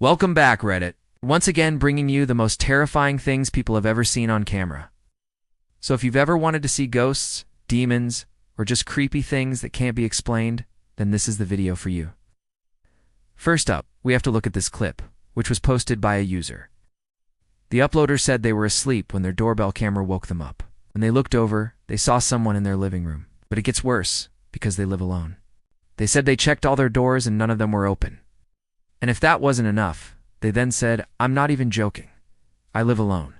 Welcome back, Reddit. Once again bringing you the most terrifying things people have ever seen on camera. So if you've ever wanted to see ghosts, demons, or just creepy things that can't be explained, then this is the video for you. First up, we have to look at this clip, which was posted by a user. The uploader said they were asleep when their doorbell camera woke them up. When they looked over, they saw someone in their living room. But it gets worse, because they live alone. They said they checked all their doors and none of them were open. And if that wasn't enough, they then said, "I'm not even joking. I live alone.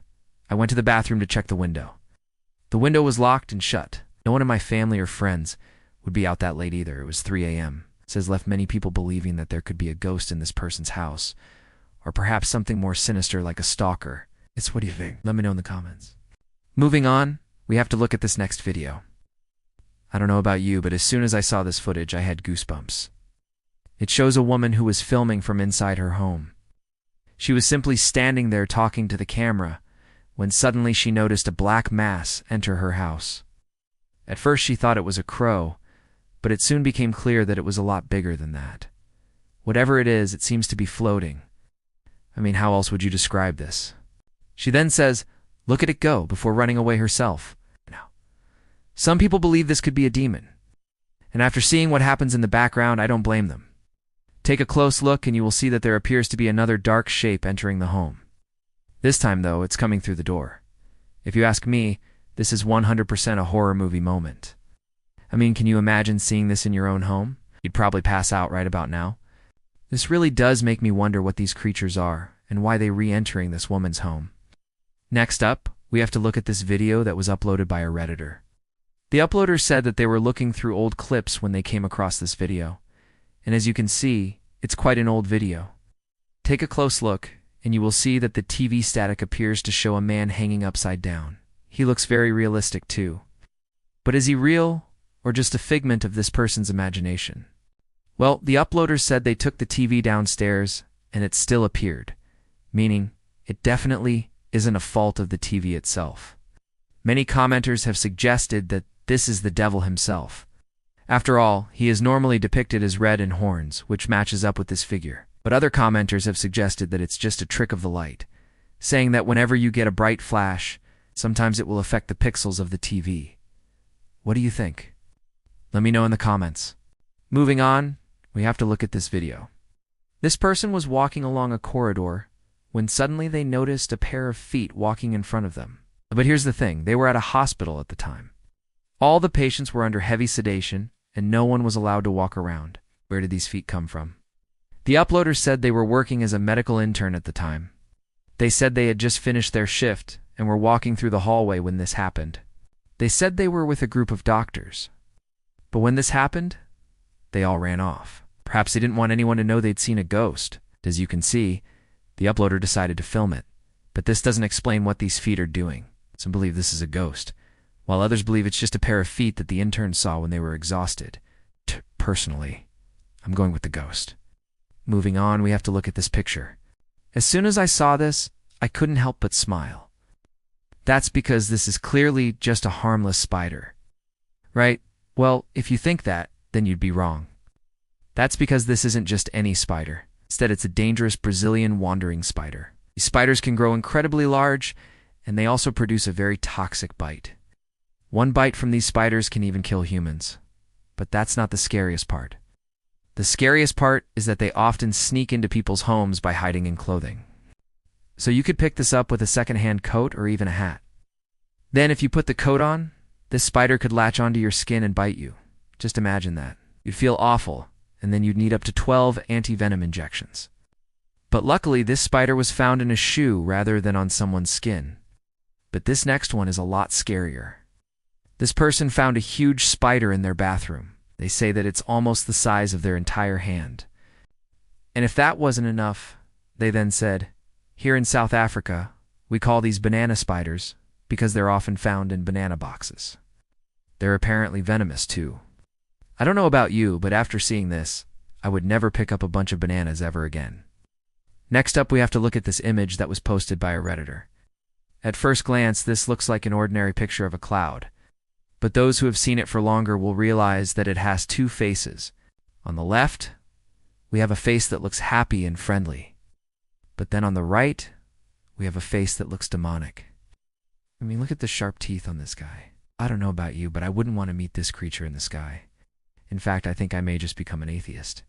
I went to the bathroom to check the window. The window was locked and shut. No one in my family or friends would be out that late either. It was 3 a.m. Says left many people believing that there could be a ghost in this person's house, or perhaps something more sinister like a stalker. What do you think? Let me know in the comments. Moving on, we have to look at this next video. I don't know about you, but as soon as I saw this footage, I had goosebumps. It shows a woman who was filming from inside her home. She was simply standing there talking to the camera when suddenly she noticed a black mass enter her house. At first she thought it was a crow, but it soon became clear that it was a lot bigger than that. Whatever it is, it seems to be floating. I mean, how else would you describe this? She then says, "Look at it go," before running away herself. Now, some people believe this could be a demon. And after seeing what happens in the background, I don't blame them. Take a close look and you will see that there appears to be another dark shape entering the home. This time, though, it's coming through the door. If you ask me, this is 100% a horror movie moment. I mean, can you imagine seeing this in your own home? You'd probably pass out right about now. This really does make me wonder what these creatures are and why they're re-entering this woman's home. Next up, we have to look at this video that was uploaded by a Redditor. The uploader said that they were looking through old clips when they came across this video. And as you can see, it's quite an old video. Take a close look, and you will see that the TV static appears to show a man hanging upside down. He looks very realistic too. But is he real, or just a figment of this person's imagination? Well, the uploader said they took the TV downstairs, and it still appeared, meaning it definitely isn't a fault of the TV itself. Many commenters have suggested that this is the devil himself. After all, he is normally depicted as red and horns, which matches up with this figure. But other commenters have suggested that it's just a trick of the light, saying that whenever you get a bright flash, sometimes it will affect the pixels of the TV. What do you think? Let me know in the comments. Moving on, we have to look at this video. This person was walking along a corridor when suddenly they noticed a pair of feet walking in front of them. But here's the thing, they were at a hospital at the time. All the patients were under heavy sedation, and no one was allowed to walk around. Where did these feet come from? The uploader said they were working as a medical intern at the time. They said they had just finished their shift and were walking through the hallway when this happened. They said they were with a group of doctors. But when this happened, they all ran off. Perhaps they didn't want anyone to know they'd seen a ghost. As you can see, the uploader decided to film it. But this doesn't explain what these feet are doing. Some believe this is a ghost, while others believe it's just a pair of feet that the interns saw when they were exhausted. Personally, I'm going with the ghost. Moving on, we have to look at this picture. As soon as I saw this, I couldn't help but smile. That's because this is clearly just a harmless spider. Right? Well, if you think that, then you'd be wrong. That's because this isn't just any spider. Instead, it's a dangerous Brazilian wandering spider. These spiders can grow incredibly large, and they also produce a very toxic bite. One bite from these spiders can even kill humans. But that's not the scariest part. The scariest part is that they often sneak into people's homes by hiding in clothing. So you could pick this up with a second-hand coat or even a hat. Then if you put the coat on, this spider could latch onto your skin and bite you. Just imagine that. You'd feel awful, and then you'd need up to 12 anti-venom injections. But luckily, this spider was found in a shoe rather than on someone's skin. But this next one is a lot scarier. This person found a huge spider in their bathroom. They say that it's almost the size of their entire hand. And if that wasn't enough, they then said, "Here in South Africa, we call these banana spiders because they're often found in banana boxes. They're apparently venomous too." I don't know about you, but after seeing this, I would never pick up a bunch of bananas ever again. Next up, we have to look at this image that was posted by a Redditor. At first glance, this looks like an ordinary picture of a cloud. But those who have seen it for longer will realize that it has two faces. On the left, we have a face that looks happy and friendly. But then on the right, we have a face that looks demonic. I mean, look at the sharp teeth on this guy. I don't know about you, but I wouldn't want to meet this creature in the sky. In fact, I think I may just become an atheist.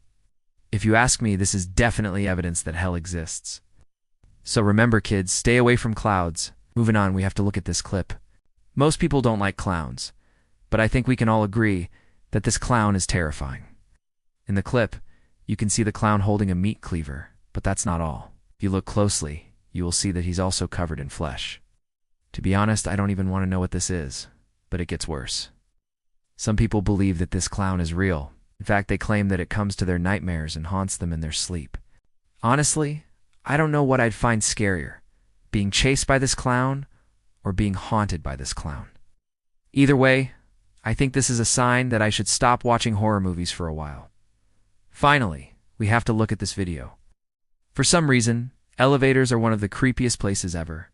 If you ask me, this is definitely evidence that hell exists. So remember, kids, stay away from clouds. Moving on, we have to look at this clip. Most people don't like clowns, but I think we can all agree that this clown is terrifying. In the clip, you can see the clown holding a meat cleaver, but that's not all. If you look closely, you will see that he's also covered in flesh. To be honest, I don't even want to know what this is, but it gets worse. Some people believe that this clown is real. In fact, they claim that it comes to their nightmares and haunts them in their sleep. Honestly, I don't know what I'd find scarier, being chased by this clown or being haunted by this clown. Either way, I think this is a sign that I should stop watching horror movies for a while. Finally, we have to look at this video. For some reason, elevators are one of the creepiest places ever.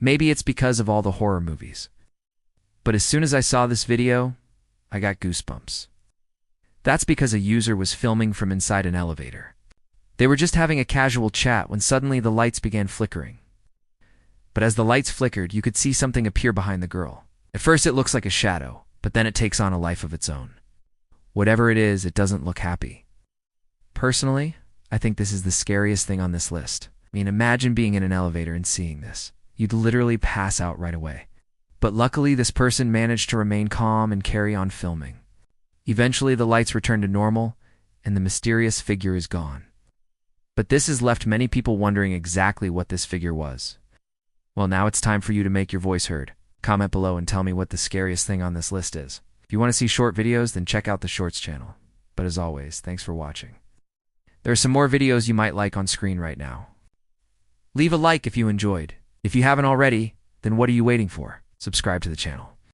Maybe it's because of all the horror movies. But as soon as I saw this video, I got goosebumps. That's because a user was filming from inside an elevator. They were just having a casual chat when suddenly the lights began flickering. But as the lights flickered, you could see something appear behind the girl. At first it looks like a shadow, but then it takes on a life of its own. Whatever it is, it doesn't look happy. Personally, I think this is the scariest thing on this list. I mean, imagine being in an elevator and seeing this. You'd literally pass out right away. But luckily, this person managed to remain calm and carry on filming. Eventually, the lights return to normal, and the mysterious figure is gone. But this has left many people wondering exactly what this figure was. Well, now it's time for you to make your voice heard. Comment below and tell me what the scariest thing on this list is. If you want to see short videos, then check out the Shorts channel. But as always, thanks for watching. There are some more videos you might like on screen right now. Leave a like if you enjoyed. If you haven't already, then what are you waiting for? Subscribe to the channel.